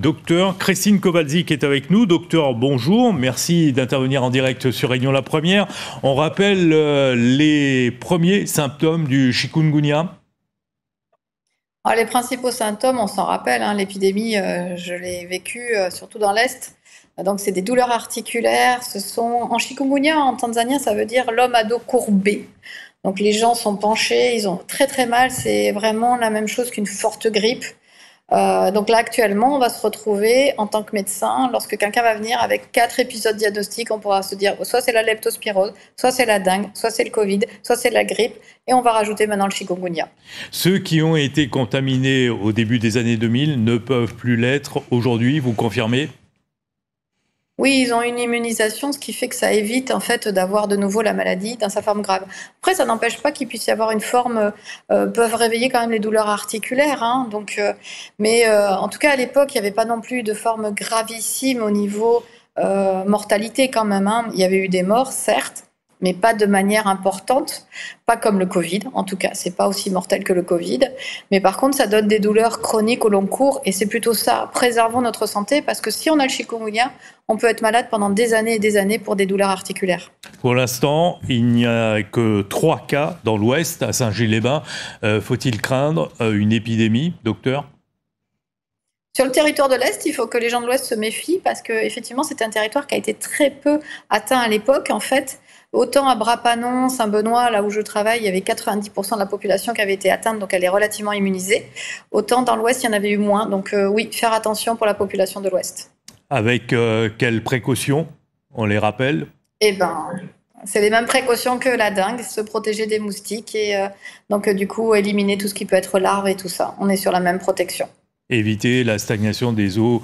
Docteur Christine Kowalczyk est avec nous. Docteur, bonjour. Merci d'intervenir en direct sur Réunion la Première. On rappelle les premiers symptômes du chikungunya. Alors, les principaux symptômes, on s'en rappelle, hein, l'épidémie, je l'ai vécue surtout dans l'Est. Donc, c'est des douleurs articulaires. En chikungunya, en tanzanien, ça veut dire l'homme à dos courbé. Donc, les gens sont penchés, ils ont très très mal. C'est vraiment la même chose qu'une forte grippe. Donc là, actuellement, on va se retrouver en tant que médecin. Lorsque quelqu'un va venir avec 4 épisodes diagnostiques, on pourra se dire soit c'est la leptospirose, soit c'est la dengue, soit c'est le Covid, soit c'est la grippe. Et on va rajouter maintenant le chikungunya. Ceux qui ont été contaminés au début des années 2000 ne peuvent plus l'être aujourd'hui, vous confirmez ? Oui, ils ont une immunisation, ce qui fait que ça évite en fait d'avoir de nouveau la maladie dans sa forme grave. Après, ça n'empêche pas qu'il puisse y avoir une forme, peuvent réveiller quand même les douleurs articulaires, hein, en tout cas à l'époque, il n'y avait pas non plus de forme gravissime au niveau mortalité quand même, hein. Il y avait eu des morts, certes, mais pas de manière importante, pas comme le Covid, en tout cas, c'est pas aussi mortel que le Covid. Mais par contre, ça donne des douleurs chroniques au long cours, et c'est plutôt ça. Préservons notre santé, parce que si on a le chikungunya, on peut être malade pendant des années et des années pour des douleurs articulaires. Pour l'instant, il n'y a que 3 cas dans l'Ouest, à Saint-Gilles-les-Bains. Faut-il craindre une épidémie, docteur ? Sur le territoire de l'Est, il faut que les gens de l'Ouest se méfient, parce qu'effectivement, c'est un territoire qui a été très peu atteint à l'époque, en fait. Autant à Brapanon, Saint-Benoît, là où je travaille, il y avait 90% de la population qui avait été atteinte, donc elle est relativement immunisée. Autant dans l'Ouest, il y en avait eu moins. Donc oui, faire attention pour la population de l'Ouest. Avec quelles précautions ? On les rappelle ? Eh ben, c'est les mêmes précautions que la dengue, se protéger des moustiques et du coup éliminer tout ce qui peut être larves et tout ça. On est sur la même protection. Éviter la stagnation des eaux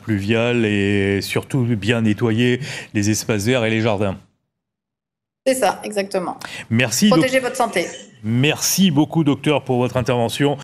pluviales et surtout bien nettoyer les espaces verts et les jardins. C'est ça, exactement. Merci. Protégez votre santé. Merci beaucoup, docteur, pour votre intervention.